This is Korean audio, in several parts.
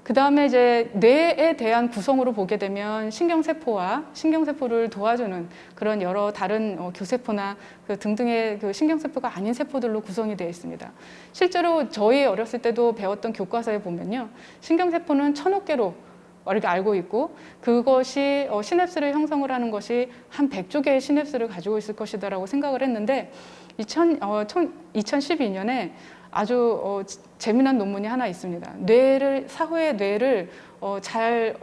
그 다음에 이제 뇌에 대한 구성으로 보게 되면 신경세포와 신경세포를 도와주는 그런 여러 다른 교세포나 그 등등의 그 신경세포가 아닌 세포들로 구성이 되어 있습니다. 실제로 저희 어렸을 때도 배웠던 교과서에 보면요, 신경세포는 1000억 개로 이렇게 알고 있고, 그것이 시냅스를 형성을 하는 것이 한 100조 개의 시냅스를 가지고 있을 것이다라고 생각을 했는데 2012년에 아주 재미난 논문이 하나 있습니다. 사후의 뇌를 잘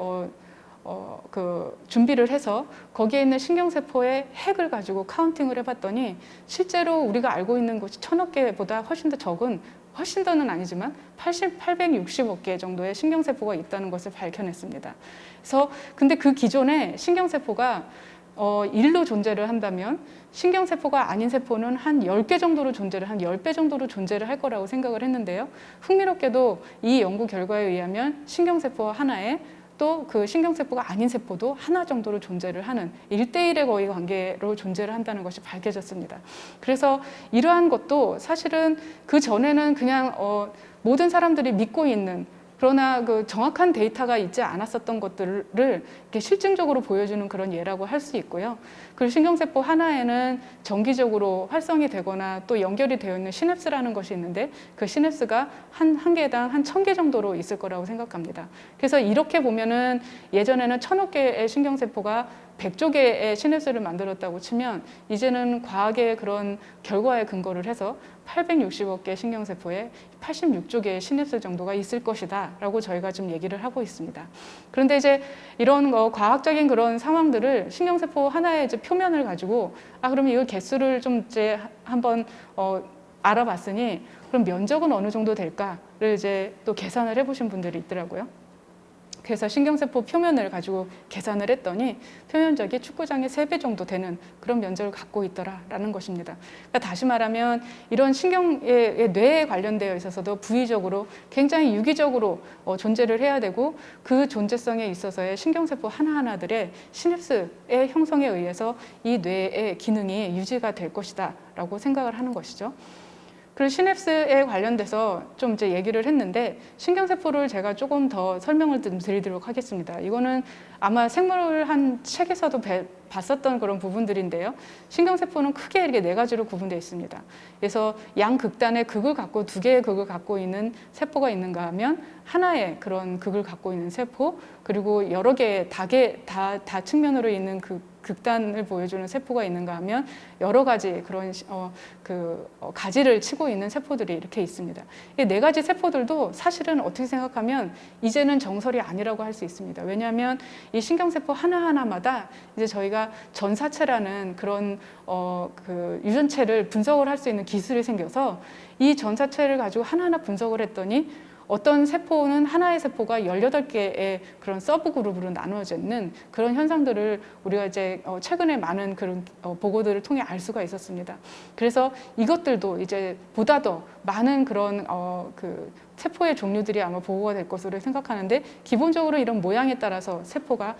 준비를 해서 거기에 있는 신경세포의 핵을 가지고 카운팅을 해봤더니 실제로 우리가 알고 있는 것이 1000억 개보다 훨씬 더 적은, 훨씬 더는 아니지만 860억 개 정도의 신경세포가 있다는 것을 밝혀냈습니다. 그래서 근데 그 기존에 신경세포가 1로 존재를 한다면 신경세포가 아닌 세포는 한 10개 정도로 존재를, 한 10배 정도로 존재를 할 거라고 생각을 했는데요. 흥미롭게도 이 연구 결과에 의하면 신경세포 하나에 또 그 신경세포가 아닌 세포도 하나 정도로 존재를 하는 1대1의 거의 관계로 존재를 한다는 것이 밝혀졌습니다. 그래서 이러한 것도 사실은 그 전에는 그냥 모든 사람들이 믿고 있는, 그러나 그 정확한 데이터가 있지 않았었던 것들을 이렇게 실증적으로 보여주는 그런 예라고 할 수 있고요. 그리고 신경세포 하나에는 정기적으로 활성이 되거나 또 연결이 되어 있는 시냅스라는 것이 있는데 그 시냅스가 한 개당 한 1000개 정도로 있을 거라고 생각합니다. 그래서 이렇게 보면은 예전에는 1000억 개의 신경세포가 100조 개의 시냅스를 만들었다고 치면 이제는 과학의 그런 결과에 근거를 해서 860억 개의 신경세포에 86조 개의 시냅스 정도가 있을 것이다 라고 저희가 지금 얘기를 하고 있습니다. 그런데 이제 이런 과학적인 그런 상황들을 신경세포 하나의 이제 표면을 가지고 그러면 이거 개수를 좀 이제 한번 알아봤으니 그럼 면적은 어느 정도 될까를 이제 또 계산을 해보신 분들이 있더라고요. 그래서 신경세포 표면을 가지고 계산을 했더니 표면적이 축구장의 3배 정도 되는 그런 면적을 갖고 있더라라는 것입니다. 그러니까 다시 말하면 이런 신경의 뇌에 관련되어 있어서도 부위적으로 굉장히 유기적으로 존재를 해야 되고 그 존재성에 있어서의 신경세포 하나하나들의 시냅스의 형성에 의해서 이 뇌의 기능이 유지가 될 것이다 라고 생각을 하는 것이죠. 그리고 시냅스에 관련돼서 좀 이제 얘기를 했는데 신경세포를 제가 조금 더 설명을 좀 드리도록 하겠습니다. 이거는 아마 생물 한 책에서도 봤었던 그런 부분들인데요. 신경세포는 크게 이렇게 4가지로 구분되어 있습니다. 그래서 양극단의 극을 갖고 2개의 극을 갖고 있는 세포가 있는가 하면 하나의 그런 극을 갖고 있는 세포, 그리고 여러 개의 다 측면으로 있는 그 극단을 보여주는 세포가 있는가 하면 여러 가지 그런 가지를 치고 있는 세포들이 이렇게 있습니다. 이 4가지 세포들도 사실은 어떻게 생각하면 이제는 정설이 아니라고 할 수 있습니다. 왜냐하면 이 신경세포 하나하나마다 이제 저희가 전사체라는 그런 그 유전체를 분석을 할 수 있는 기술이 생겨서 이 전사체를 가지고 하나하나 분석을 했더니 어떤 세포는 하나의 세포가 18개의 그런 서브 그룹으로 나누어져 있는 그런 현상들을 우리가 이제 최근에 많은 그런 보고들을 통해 알 수가 있었습니다. 그래서 이것들도 이제 보다 더 많은 그런 그 세포의 종류들이 아마 보고가 될 것으로 생각하는데 기본적으로 이런 모양에 따라서 세포가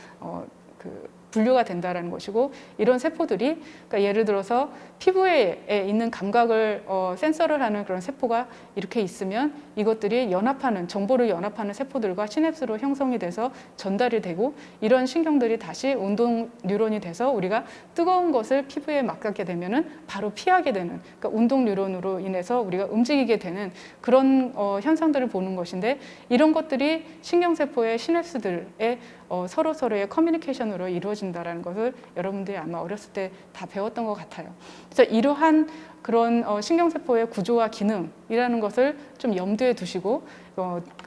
분류가 된다는 것이고, 이런 세포들이 그러니까 예를 들어서 피부에 있는 감각을 센서를 하는 그런 세포가 이렇게 있으면 이것들이 정보를 연합하는 세포들과 시냅스로 형성이 돼서 전달이 되고, 이런 신경들이 다시 운동 뉴런이 돼서 우리가 뜨거운 것을 피부에 맞닿게 되면은 바로 피하게 되는, 그러니까 운동 뉴런으로 인해서 우리가 움직이게 되는 그런 현상들을 보는 것인데, 이런 것들이 신경세포의 시냅스들의 서로서로의 커뮤니케이션으로 이루어진다는 것을 여러분들이 아마 어렸을 때 다 배웠던 것 같아요. 그래서 이러한 그런 신경세포의 구조와 기능이라는 것을 좀 염두에 두시고,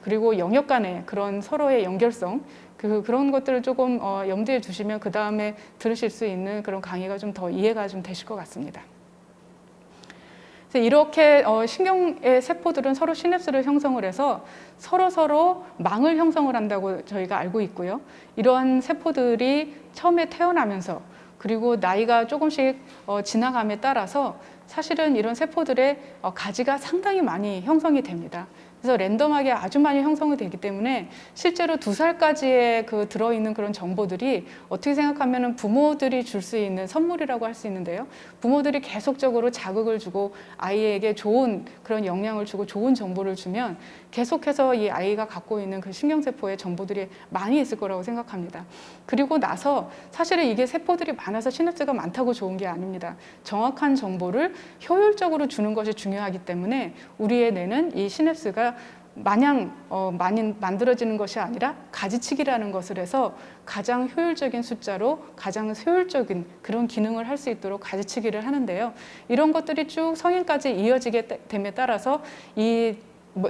그리고 영역 간의 그런 서로의 연결성, 그런 것들을 조금 염두에 두시면 그 다음에 들으실 수 있는 그런 강의가 좀 더 이해가 좀 되실 것 같습니다. 이렇게 신경의 세포들은 서로 시냅스를 형성을 해서 서로 망을 형성을 한다고 저희가 알고 있고요. 이러한 세포들이 처음에 태어나면서 그리고 나이가 조금씩 지나감에 따라서 사실은 이런 세포들의 가지가 상당히 많이 형성이 됩니다. 그래서 랜덤하게 아주 많이 형성이 되기 때문에 실제로 2살까지의 그 들어있는 그런 정보들이 어떻게 생각하면 부모들이 줄 수 있는 선물이라고 할 수 있는데요. 부모들이 계속적으로 자극을 주고 아이에게 좋은 그런 영향을 주고 좋은 정보를 주면 계속해서 이 아이가 갖고 있는 그 신경세포의 정보들이 많이 있을 거라고 생각합니다. 그리고 나서 사실은 이게 세포들이 많아서 시냅스가 많다고 좋은 게 아닙니다. 정확한 정보를 효율적으로 주는 것이 중요하기 때문에 우리의 뇌는 이 시냅스가 마냥 많이 만들어지는 것이 아니라 가지치기라는 것을 해서 가장 효율적인 숫자로 가장 효율적인 그런 기능을 할 수 있도록 가지치기를 하는데요. 이런 것들이 쭉 성인까지 이어지게 됨에 따라서 이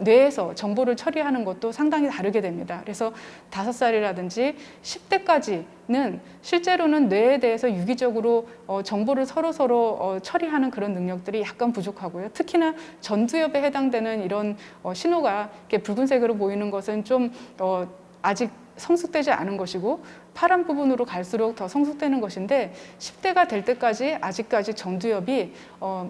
뇌에서 정보를 처리하는 것도 상당히 다르게 됩니다. 그래서 5살이라든지 10대까지는 실제로는 뇌에 대해서 유기적으로 정보를 서로 처리하는 그런 능력들이 약간 부족하고요. 특히나 전두엽에 해당되는 이런 신호가 이렇게 붉은색으로 보이는 것은 좀 아직 성숙되지 않은 것이고 파란 부분으로 갈수록 더 성숙되는 것인데 10대가 될 때까지 아직까지 전두엽이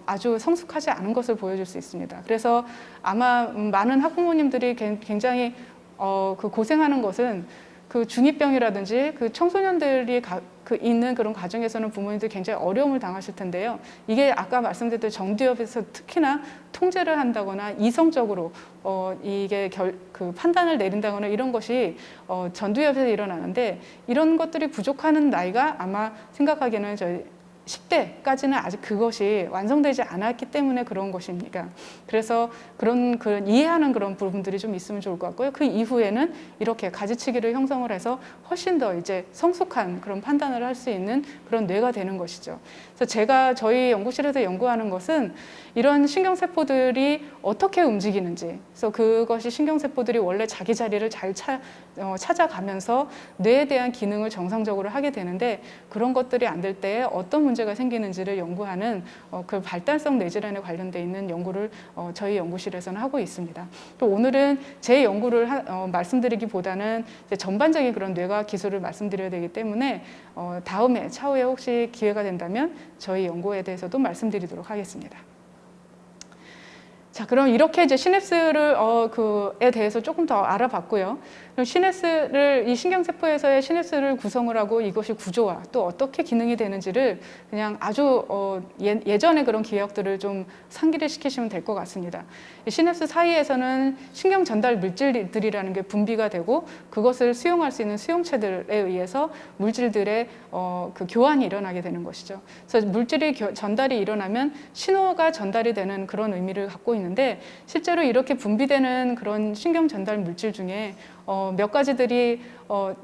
아주 성숙하지 않은 것을 보여줄 수 있습니다. 그래서 아마 많은 학부모님들이 굉장히 그 고생하는 것은 그 중2병이라든지 그 청소년들이 있는 그런 가정에서는 부모님들이 굉장히 어려움을 당하실 텐데요. 이게 아까 말씀드렸던 전두엽에서 특히나 통제를 한다거나 이성적으로 이게 그 판단을 내린다거나 이런 것이 전두엽에서 일어나는데 이런 것들이 부족하는 나이가 아마 생각하기에는 저희 10대까지는 아직 그것이 완성되지 않았기 때문에 그런 것입니다. 그래서 그런 이해하는 그런 부분들이 좀 있으면 좋을 것 같고요. 그 이후에는 이렇게 가지치기를 형성을 해서 훨씬 더 이제 성숙한 그런 판단을 할 수 있는 그런 뇌가 되는 것이죠. 그래서 제가 저희 연구실에서 연구하는 것은 이런 신경세포들이 어떻게 움직이는지, 그래서 그것이 신경세포들이 원래 자기 자리를 잘 찾아가면서 뇌에 대한 기능을 정상적으로 하게 되는데 그런 것들이 안 될 때 어떤 문제가 생기는지를 연구하는 그 발달성 뇌질환에 관련돼 있는 연구를 저희 연구실에서는 하고 있습니다. 또 오늘은 제 연구를 말씀드리기보다는 전반적인 그런 뇌과학 기술을 말씀드려야 되기 때문에 다음에 차후에 혹시 기회가 된다면 저희 연구에 대해서도 말씀드리도록 하겠습니다. 자, 그럼 이렇게 이제 시냅스를 그에 대해서 조금 더 알아봤고요. 그럼 시냅스를 이 신경세포에서의 시냅스를 구성을 하고 이것이 구조와 또 어떻게 기능이 되는지를 그냥 아주 예전의 그런 기억들을 좀 상기를 시키시면 될 것 같습니다. 이 시냅스 사이에서는 신경 전달 물질들이라는 게 분비가 되고 그것을 수용할 수 있는 수용체들에 의해서 물질들의 그 교환이 일어나게 되는 것이죠. 그래서 물질이 전달이 일어나면 신호가 전달이 되는 그런 의미를 갖고 있는데 실제로 이렇게 분비되는 그런 신경 전달 물질 중에 몇 가지들이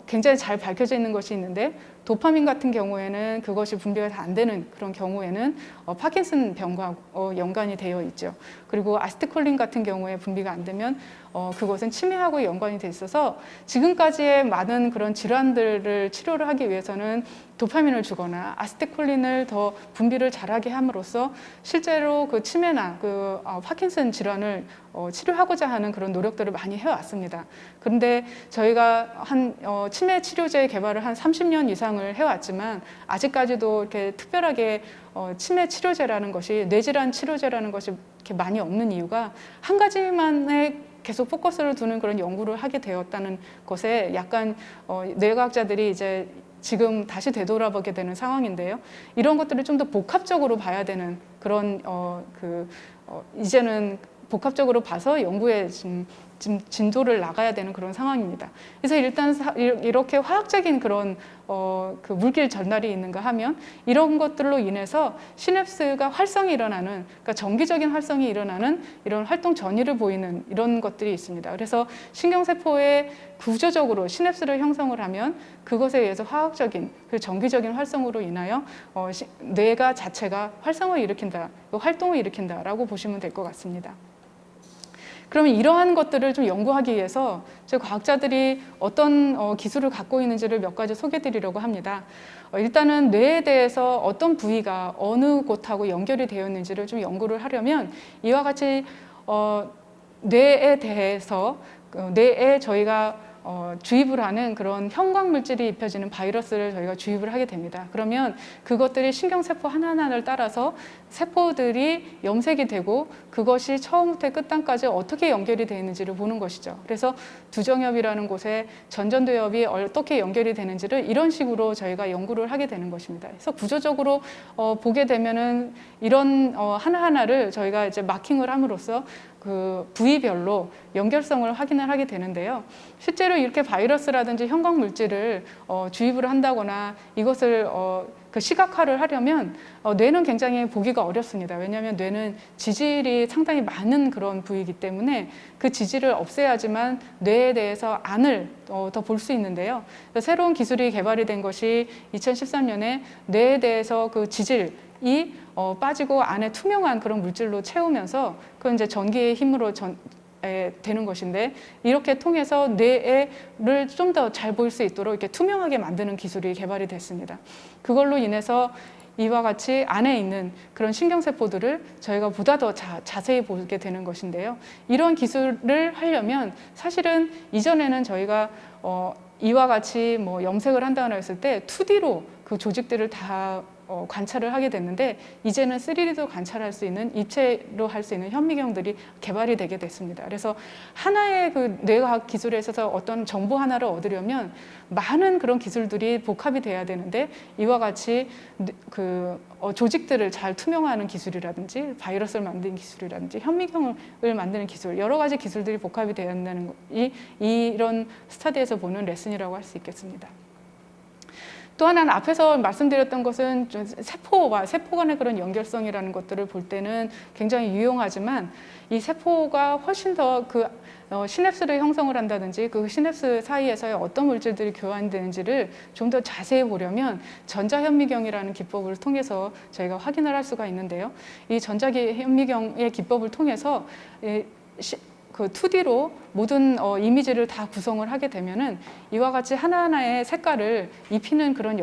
굉장히 잘 밝혀져 있는 것이 있는데 도파민 같은 경우에는 그것이 분비가 다 안 되는 그런 경우에는 파킨슨 병과 연관이 되어 있죠. 그리고 아세틸콜린 같은 경우에 분비가 안 되면 그것은 치매하고 연관이 돼 있어서 지금까지의 많은 그런 질환들을 치료를 하기 위해서는 도파민을 주거나 아세틸콜린을 더 분비를 잘하게 함으로써 실제로 그 치매나 그 파킨슨 질환을 치료하고자 하는 그런 노력들을 많이 해왔습니다. 그런데 저희가 치매 치료제 개발을 한 30년 이상을 해왔지만 아직까지도 이렇게 특별하게 치매 치료제라는 것이 뇌질환 치료제라는 것이 이렇게 많이 없는 이유가 한 가지만에 계속 포커스를 두는 그런 연구를 하게 되었다는 것에 약간 뇌과학자들이 이제 지금 다시 되돌아보게 되는 상황인데요. 이런 것들을 좀 더 복합적으로 봐야 되는 그런 이제는 복합적으로 봐서 연구에 지금 진도를 나가야 되는 그런 상황입니다. 그래서 일단 이렇게 화학적인 그런 그 물질 전달이 있는가 하면 이런 것들로 인해서 시냅스가 활성이 일어나는, 그러니까 정기적인 활성이 일어나는 이런 활동 전이를 보이는 이런 것들이 있습니다. 그래서 신경세포에 구조적으로 시냅스를 형성을 하면 그것에 의해서 화학적인 그 정기적인 활성으로 인하여 뇌가 자체가 활성을 일으킨다, 활동을 일으킨다라고 보시면 될 것 같습니다. 그러면 이러한 것들을 좀 연구하기 위해서 저희 과학자들이 어떤 기술을 갖고 있는지를 몇 가지 소개드리려고 합니다. 일단은 뇌에 대해서 어떤 부위가 어느 곳하고 연결이 되어 있는지를 좀 연구를 하려면 이와 같이 뇌에 대해서 뇌에 저희가 주입을 하는 그런 형광 물질이 입혀지는 바이러스를 저희가 주입을 하게 됩니다. 그러면 그것들이 신경세포 하나하나를 따라서 세포들이 염색이 되고 그것이 처음부터 끝단까지 어떻게 연결이 되어 있는지를 보는 것이죠. 그래서 두정엽이라는 곳에 전전두엽이 어떻게 연결이 되는지를 이런 식으로 저희가 연구를 하게 되는 것입니다. 그래서 구조적으로 보게 되면은 이런 하나하나를 저희가 이제 마킹을 함으로써 그 부위별로 연결성을 확인을 하게 되는데요. 실제로 이렇게 바이러스라든지 형광 물질을 주입을 한다거나 이것을 그 시각화를 하려면 뇌는 굉장히 보기가 어렵습니다. 왜냐하면 뇌는 지질이 상당히 많은 그런 부위이기 때문에 그 지질을 없애야지만 뇌에 대해서 안을 더 볼 수 있는데요. 새로운 기술이 개발이 된 것이 2013년에 뇌에 대해서 그 지질이 빠지고 안에 투명한 그런 물질로 채우면서 그건 이제 전기의 힘으로 되는 것인데 이렇게 통해서 뇌를 좀 더 잘 보일 수 있도록 이렇게 투명하게 만드는 기술이 개발이 됐습니다. 그걸로 인해서 이와 같이 안에 있는 그런 신경세포들을 저희가 보다 더 자세히 보게 되는 것인데요. 이런 기술을 하려면 사실은 이전에는 저희가 이와 같이 뭐 염색을 한다거나 했을 때 2D로 그 조직들을 다 관찰을 하게 됐는데 이제는 3D도 관찰할 수 있는 입체로 할 수 있는 현미경들이 개발이 되게 됐습니다. 그래서 하나의 그 뇌과학 기술에 있어서 어떤 정보 하나를 얻으려면 많은 그런 기술들이 복합이 돼야 되는데 이와 같이 그 조직들을 잘 투명화하는 기술이라든지 바이러스를 만드는 기술이라든지 현미경을 만드는 기술 여러 가지 기술들이 복합이 되어야 한다는 이런 스터디에서 보는 레슨이라고 할 수 있겠습니다. 또 하나는 앞에서 말씀드렸던 것은 세포와 세포 간의 그런 연결성이라는 것들을 볼 때는 굉장히 유용하지만 이 세포가 훨씬 더 그 시냅스를 형성을 한다든지 그 시냅스 사이에서의 어떤 물질들이 교환되는지를 좀 더 자세히 보려면 전자현미경이라는 기법을 통해서 저희가 확인을 할 수가 있는데요. 이 전자현미경의 기법을 통해서 그 2D로 모든 이미지를 다 구성을 하게 되면은 이와 같이 하나하나의 색깔을 입히는 그런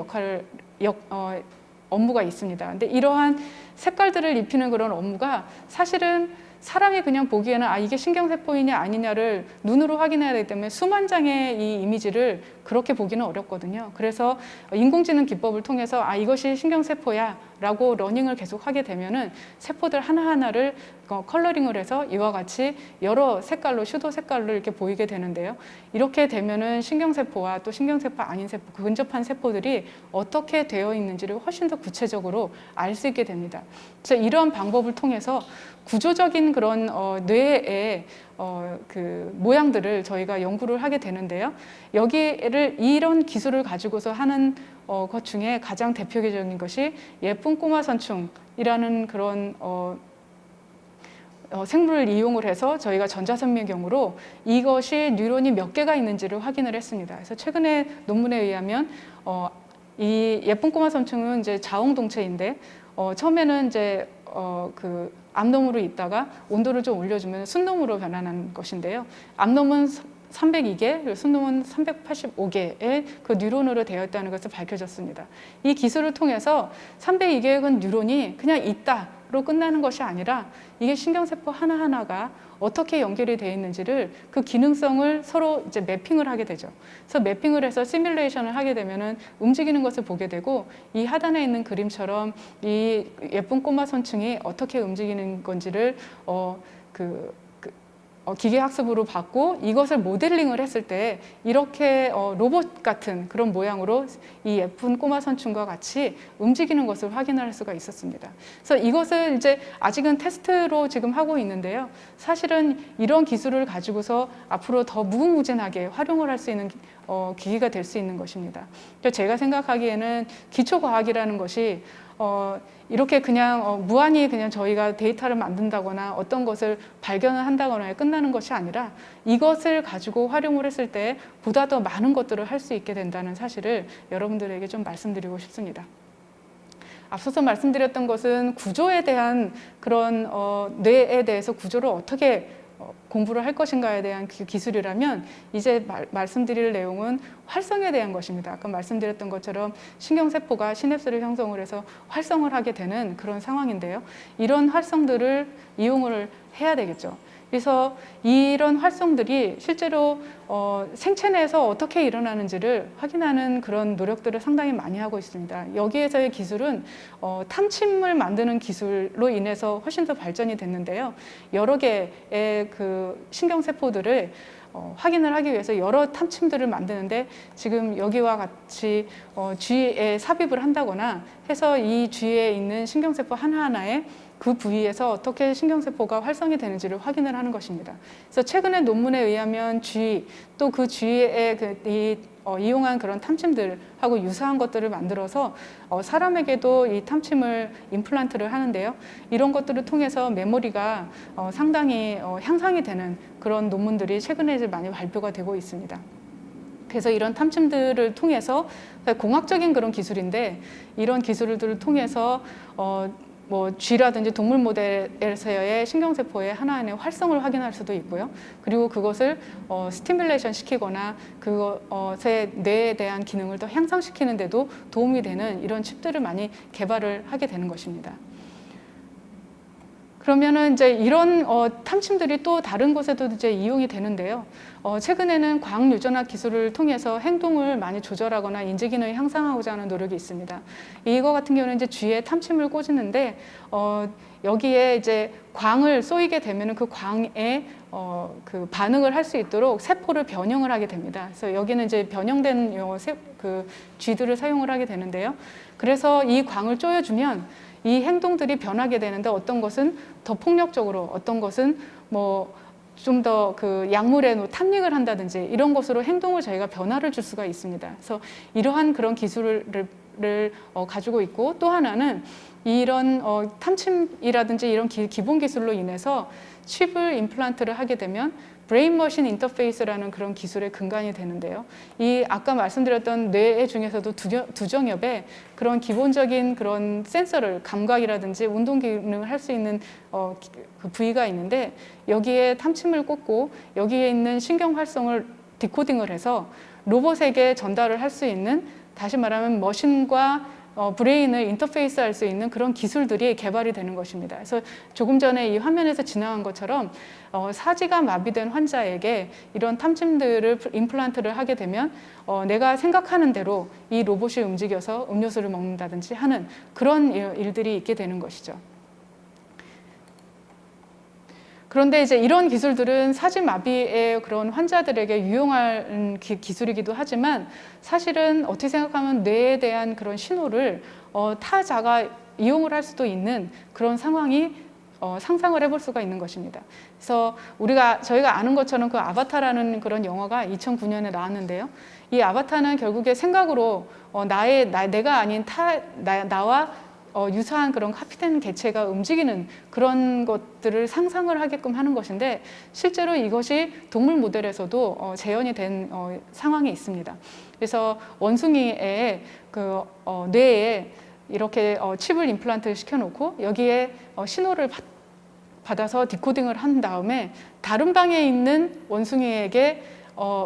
업무가 있습니다. 근데 이러한 색깔들을 입히는 그런 업무가 사실은 사람이 그냥 보기에는 이게 신경세포이냐 아니냐를 눈으로 확인해야 되기 때문에 수만 장의 이 이미지를 그렇게 보기는 어렵거든요. 그래서 인공지능 기법을 통해서 이것이 신경세포야 라고 러닝을 계속 하게 되면은 세포들 하나하나를 컬러링을 해서 이와 같이 여러 색깔로 슈도 색깔로 이렇게 보이게 되는데요. 이렇게 되면은 신경세포와 또 신경세포 아닌 세포, 근접한 세포들이 어떻게 되어 있는지를 훨씬 더 구체적으로 알 수 있게 됩니다. 그래서 이런 방법을 통해서 구조적인 그런 뇌의 그 모양들을 저희가 연구를 하게 되는데요. 여기를 이런 기술을 가지고서 하는 것 중에 가장 대표적인 것이 예쁜 꼬마 선충이라는 그런 생물을 이용을 해서 저희가 전자선미경으로 이것이 뉴런이 몇 개가 있는지를 확인을 했습니다. 그래서 최근에 논문에 의하면 이 예쁜 꼬마 선충은 이제 자웅동체인데 처음에는 이제 그 암놈으로 있다가 온도를 좀 올려주면 순놈으로 변하는 것인데요. 암놈은 302개, 순놈은 385개의 그 뉴런으로 되어 있다는 것을 밝혀졌습니다. 이 기술을 통해서 302개의 뉴런이 그냥 있다로 끝나는 것이 아니라 이게 신경세포 하나하나가 어떻게 연결이 되어 있는지를 그 기능성을 서로 이제 매핑을 하게 되죠. 그래서 매핑을 해서 시뮬레이션을 하게 되면은 움직이는 것을 보게 되고 이 하단에 있는 그림처럼 이 예쁜 꼬마 선충이 어떻게 움직이는 건지를 기계학습으로 받고 이것을 모델링을 했을 때 이렇게 로봇 같은 그런 모양으로 이 예쁜 꼬마 선충과 같이 움직이는 것을 확인할 수가 있었습니다. 그래서 이것을 이제 아직은 테스트로 지금 하고 있는데요. 사실은 이런 기술을 가지고서 앞으로 더 무궁무진하게 활용을 할 수 있는 기기가 될 수 있는 것입니다. 제가 생각하기에는 기초과학이라는 것이 이렇게 그냥 무한히 그냥 저희가 데이터를 만든다거나 어떤 것을 발견을 한다거나 끝나는 것이 아니라 이것을 가지고 활용을 했을 때 보다 더 많은 것들을 할 수 있게 된다는 사실을 여러분들에게 좀 말씀드리고 싶습니다. 앞서서 말씀드렸던 것은 구조에 대한 그런 뇌에 대해서 구조를 어떻게 공부를 할 것인가에 대한 기술이라면 이제 말씀드릴 내용은 활성에 대한 것입니다. 아까 말씀드렸던 것처럼 신경세포가 시냅스를 형성을 해서 활성을 하게 되는 그런 상황인데요. 이런 활성들을 이용을 해야 되겠죠. 그래서 이런 활성들이 실제로 생체 내에서 어떻게 일어나는지를 확인하는 그런 노력들을 상당히 많이 하고 있습니다. 여기에서의 기술은 탐침을 만드는 기술로 인해서 훨씬 더 발전이 됐는데요. 여러 개의 그 신경세포들을 확인을 하기 위해서 여러 탐침들을 만드는데 지금 여기와 같이 쥐에 삽입을 한다거나 해서 이 쥐에 있는 신경세포 하나하나에 그 부위에서 어떻게 신경세포가 활성이 되는지를 확인을 하는 것입니다. 그래서 최근에 논문에 의하면 쥐, 또 그 쥐에 이용한 그런 탐침들하고 유사한 것들을 만들어서 사람에게도 이 탐침을 임플란트를 하는데요. 이런 것들을 통해서 메모리가 상당히 향상이 되는 그런 논문들이 최근에 이제 많이 발표가 되고 있습니다. 그래서 이런 탐침들을 통해서 공학적인 그런 기술인데 이런 기술들을 통해서 뭐 쥐라든지 동물 모델에서의 신경세포의 하나하나의 활성을 확인할 수도 있고요. 그리고 그것을 스티뮬레이션 시키거나 그것의 뇌에 대한 기능을 더 향상시키는 데도 도움이 되는 이런 칩들을 많이 개발을 하게 되는 것입니다. 그러면은 이제 이런 탐침들이 또 다른 곳에도 이제 이용이 되는데요. 최근에는 광 유전학 기술을 통해서 행동을 많이 조절하거나 인지 기능을 향상하고자 하는 노력이 있습니다. 이거 같은 경우는 이제 쥐에 탐침을 꽂는데 여기에 이제 광을 쏘이게 되면은 그 광에 그 반응을 할 수 있도록 세포를 변형을 하게 됩니다. 그래서 여기는 이제 변형된 그 쥐들을 사용을 하게 되는데요. 그래서 이 광을 쪼여주면 이 행동들이 변하게 되는데 어떤 것은 더 폭력적으로, 어떤 것은 뭐 좀 더 그 약물에 탐닉을 한다든지 이런 것으로 행동을 저희가 변화를 줄 수가 있습니다. 그래서 이러한 그런 기술을 가지고 있고 또 하나는 이런 탐침이라든지 이런 기본 기술로 인해서 칩을 임플란트를 하게 되면 브레인머신 인터페이스라는 그런 기술의 근간이 되는데요. 이 아까 말씀드렸던 뇌 중에서도 두정엽에 그런 기본적인 그런 센서를 감각이라든지 운동 기능을 할 수 있는 그 부위가 있는데 여기에 탐침을 꽂고 여기에 있는 신경 활성을 디코딩을 해서 로봇에게 전달을 할 수 있는 다시 말하면 머신과 브레인을 인터페이스 할 수 있는 그런 기술들이 개발이 되는 것입니다. 그래서 조금 전에 이 화면에서 지나간 것처럼 사지가 마비된 환자에게 이런 탐침들을 임플란트를 하게 되면 내가 생각하는 대로 이 로봇이 움직여서 음료수를 먹는다든지 하는 그런 일들이 있게 되는 것이죠. 그런데 이제 이런 기술들은 사지마비의 그런 환자들에게 유용한 기술이기도 하지만 사실은 어떻게 생각하면 뇌에 대한 그런 신호를 타자가 이용을 할 수도 있는 그런 상황이 상상을 해볼 수가 있는 것입니다. 그래서 저희가 아는 것처럼 그 아바타라는 그런 영화가 2009년에 나왔는데요. 이 아바타는 결국에 생각으로 내가 아닌 나와 유사한 그런 카피된 개체가 움직이는 그런 것들을 상상을 하게끔 하는 것인데 실제로 이것이 동물 모델에서도 재현이 된 상황이 있습니다. 그래서 원숭이의 그 뇌에 이렇게 칩을 임플란트를 시켜놓고 여기에 신호를 받아서 디코딩을 한 다음에 다른 방에 있는 원숭이에게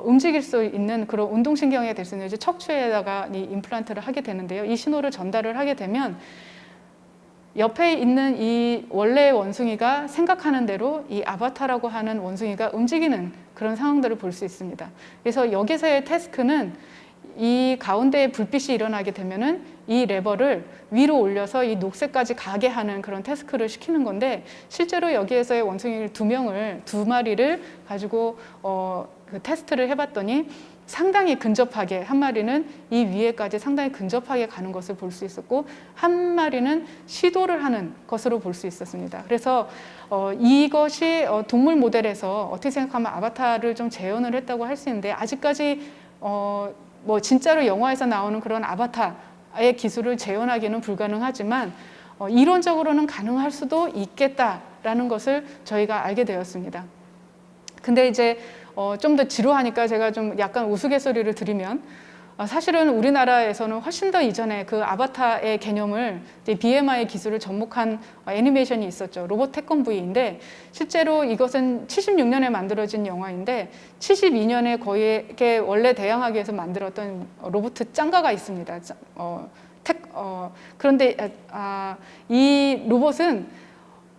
움직일 수 있는 그런 운동신경에 될 수 있는 척추에다가 이 임플란트를 하게 되는데요. 이 신호를 전달을 하게 되면 옆에 있는 이 원래의 원숭이가 생각하는 대로 이 아바타라고 하는 원숭이가 움직이는 그런 상황들을 볼 수 있습니다. 그래서 여기서의 태스크는 이 가운데에 불빛이 일어나게 되면은 이 레버를 위로 올려서 이 녹색까지 가게 하는 그런 태스크를 시키는 건데 실제로 여기에서의 원숭이 두 마리를 가지고 그 테스트를 해봤더니 상당히 근접하게 한 마리는 이 위에까지 상당히 근접하게 가는 것을 볼 수 있었고 한 마리는 시도를 하는 것으로 볼 수 있었습니다. 그래서 이것이 동물 모델에서 어떻게 생각하면 아바타를 좀 재현을 했다고 할 수 있는데 아직까지 뭐 진짜로 영화에서 나오는 그런 아바타의 기술을 재현하기는 불가능하지만 이론적으로는 가능할 수도 있겠다라는 것을 저희가 알게 되었습니다. 근데 이제 좀 더 지루하니까 제가 좀 약간 우스갯소리를 드리면 사실은 우리나라에서는 훨씬 더 이전에 그 아바타의 개념을 BMI 기술을 접목한 애니메이션이 있었죠. 로봇 태권브이인데 실제로 이것은 76년에 만들어진 영화인데 72년에 거의 원래 대항하기에서 만들었던 로봇 짱가가 있습니다. 그런데 이 로봇은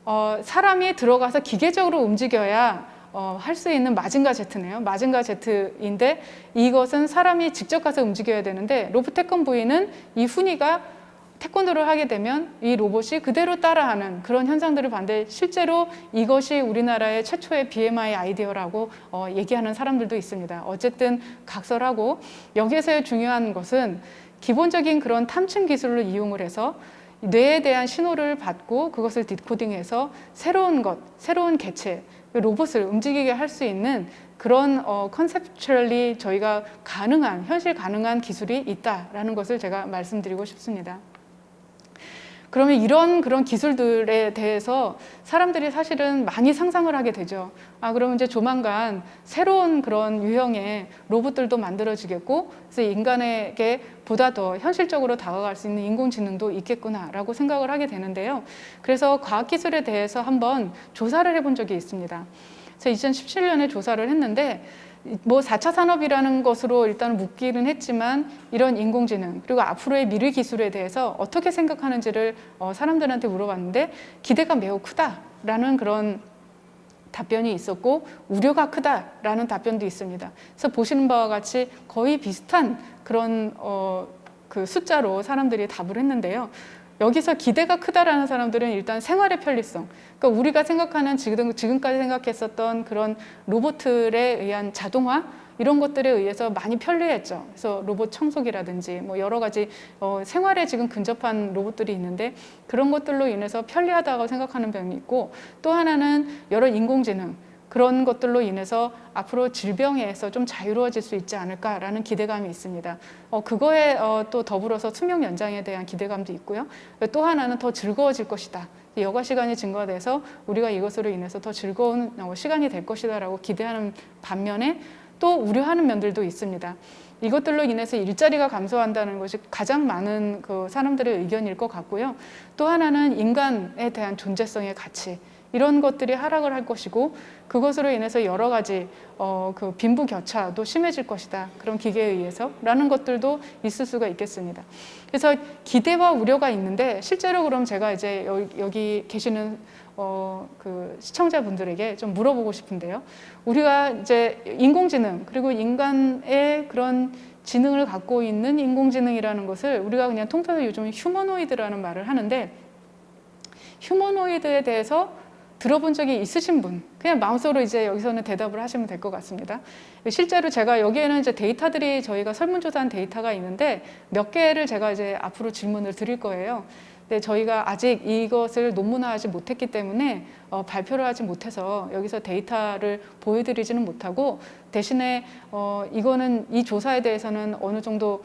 사람이 들어가서 기계적으로 움직여야 할 수 있는 마징가 제트네요. 마징가 제트인데 이것은 사람이 직접 가서 움직여야 되는데 로봇 태권브이는 이 훈이가 태권도를 하게 되면 이 로봇이 그대로 따라하는 그런 현상들을 봤는데 실제로 이것이 우리나라의 최초의 BMI 아이디어라고 얘기하는 사람들도 있습니다. 어쨌든 각설하고 여기에서의 중요한 것은 기본적인 그런 탐침 기술을 이용을 해서 뇌에 대한 신호를 받고 그것을 디코딩해서 새로운 것, 새로운 개체, 로봇을 움직이게 할 수 있는 그런 컨셉츄얼리 저희가 가능한, 현실 가능한 기술이 있다라는 것을 제가 말씀드리고 싶습니다. 그러면 이런 그런 기술들에 대해서 사람들이 사실은 많이 상상을 하게 되죠. 그러면 이제 조만간 새로운 그런 유형의 로봇들도 만들어지겠고, 그래서 인간에게 보다 더 현실적으로 다가갈 수 있는 인공지능도 있겠구나라고 생각을 하게 되는데요. 그래서 과학기술에 대해서 한번 조사를 해본 적이 있습니다. 그래서 2017년에 조사를 했는데, 뭐 4차 산업이라는 것으로 일단 묶기는 했지만 이런 인공지능 그리고 앞으로의 미래 기술에 대해서 어떻게 생각하는지를 사람들한테 물어봤는데 기대가 매우 크다라는 그런 답변이 있었고 우려가 크다라는 답변도 있습니다. 그래서 보시는 바와 같이 거의 비슷한 그런 그 숫자로 사람들이 답을 했는데요. 여기서 기대가 크다라는 사람들은 일단 생활의 편리성, 그러니까 우리가 생각하는 지금까지 생각했었던 그런 로봇들에 의한 자동화 이런 것들에 의해서 많이 편리했죠. 그래서 로봇 청소기라든지 뭐 여러 가지 생활에 지금 근접한 로봇들이 있는데 그런 것들로 인해서 편리하다고 생각하는 면이 있고, 또 하나는 여러 인공지능 그런 것들로 인해서 앞으로 질병에서 좀 자유로워질 수 있지 않을까라는 기대감이 있습니다. 그거에 또 더불어서 수명 연장에 대한 기대감도 있고요. 또 하나는 더 즐거워질 것이다. 여가 시간이 증가돼서 우리가 이것으로 인해서 더 즐거운 시간이 될 것이다라고 기대하는 반면에 또 우려하는 면들도 있습니다. 이것들로 인해서 일자리가 감소한다는 것이 가장 많은 그 사람들의 의견일 것 같고요. 또 하나는 인간에 대한 존재성의 가치, 이런 것들이 하락을 할 것이고 그것으로 인해서 여러 가지 그 빈부격차도 심해질 것이다. 그런 기계에 의해서라는 것들도 있을 수가 있겠습니다. 그래서 기대와 우려가 있는데 실제로 그럼 제가 이제 여기 계시는 그 시청자분들에게 좀 물어보고 싶은데요. 우리가 이제 인공지능 그리고 인간의 그런 지능을 갖고 있는 인공지능이라는 것을 우리가 그냥 통틀어서 요즘 휴머노이드라는 말을 하는데, 휴머노이드에 대해서 들어본 적이 있으신 분, 그냥 마음속으로 이제 여기서는 대답을 하시면 될 것 같습니다. 실제로 제가 여기에는 이제 데이터들이 저희가 설문조사한 데이터가 있는데 몇 개를 제가 이제 앞으로 질문을 드릴 거예요. 근데 저희가 아직 이것을 논문화하지 못했기 때문에 발표를 하지 못해서 여기서 데이터를 보여드리지는 못하고, 대신에 이거는 이 조사에 대해서는 어느 정도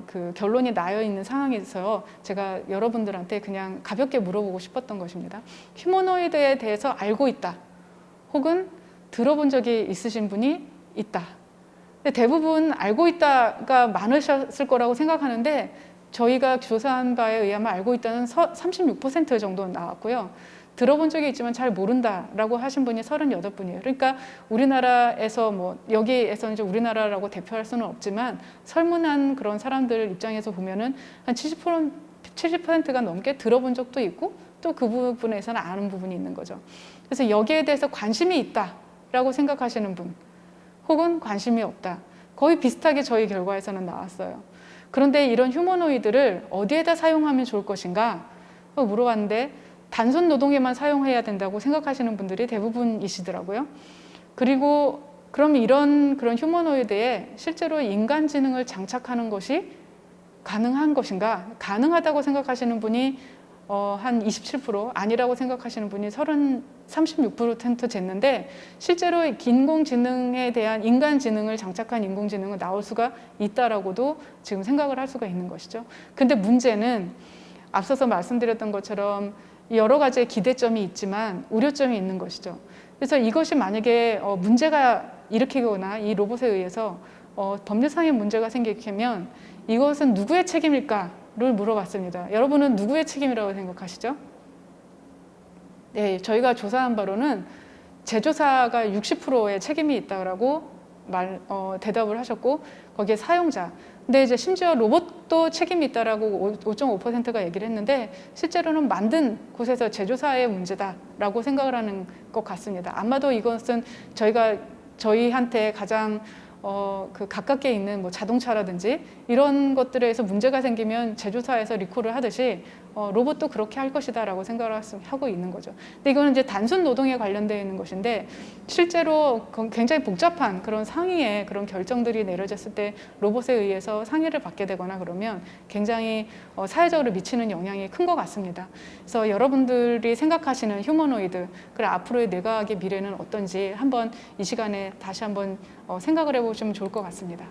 그 결론이 나여 있는 상황에서 제가 여러분들한테 그냥 가볍게 물어보고 싶었던 것입니다. 휴머노이드에 대해서 알고 있다, 혹은 들어본 적이 있으신 분이 있다. 근데 대부분 알고 있다가 많으셨을 거라고 생각하는데 저희가 조사한 바에 의하면 알고 있다는 36% 정도 나왔고요. 들어본 적이 있지만 잘 모른다라고 하신 분이 38분이에요. 그러니까 우리나라에서 뭐 여기에서는 이제 우리나라라고 대표할 수는 없지만 설문한 그런 사람들 입장에서 보면은 한 70%가 넘게 들어본 적도 있고 또 그 부분에서는 아는 부분이 있는 거죠. 그래서 여기에 대해서 관심이 있다라고 생각하시는 분, 혹은 관심이 없다. 거의 비슷하게 저희 결과에서는 나왔어요. 그런데 이런 휴머노이드를 어디에다 사용하면 좋을 것인가 물어봤는데 단순 노동에만 사용해야 된다고 생각하시는 분들이 대부분이시더라고요. 그리고 그럼 이런 그런 휴머노이드에 실제로 인간지능을 장착하는 것이 가능한 것인가? 가능하다고 생각하시는 분이 한 27%, 아니라고 생각하시는 분이 36% 쟀는데 실제로 인공지능에 대한 인간지능을 장착한 인공지능은 나올 수가 있다라고도 지금 생각을 할 수가 있는 것이죠. 근데 문제는 앞서서 말씀드렸던 것처럼 여러 가지의 기대점이 있지만 우려점이 있는 것이죠. 그래서 이것이 만약에 문제가 일으키거나 이 로봇에 의해서 법률상의 문제가 생기면 이것은 누구의 책임일까? 를 물어봤습니다. 여러분은 누구의 책임이라고 생각하시죠? 네, 저희가 조사한 바로는 제조사가 60%의 책임이 있다고 대답을 하셨고, 거기에 사용자, 근데 이제 심지어 로봇도 책임이 있다라고 5.5%가 얘기를 했는데 실제로는 만든 곳에서 제조사의 문제다라고 생각을 하는 것 같습니다. 아마도 이것은 저희한테 가장 그 가깝게 있는 뭐 자동차라든지 이런 것들에서 문제가 생기면 제조사에서 리콜을 하듯이 로봇도 그렇게 할 것이다라고 생각을 하고 있는 거죠. 근데 이거는 이제 단순 노동에 관련되어 있는 것인데 실제로 굉장히 복잡한 그런 상위의 그런 결정들이 내려졌을 때 로봇에 의해서 상해를 받게 되거나 그러면 굉장히 사회적으로 미치는 영향이 큰 것 같습니다. 그래서 여러분들이 생각하시는 휴머노이드, 그래 앞으로의 뇌과학의 미래는 어떤지 한번 이 시간에 다시 한번 생각을 해보시면 좋을 것 같습니다.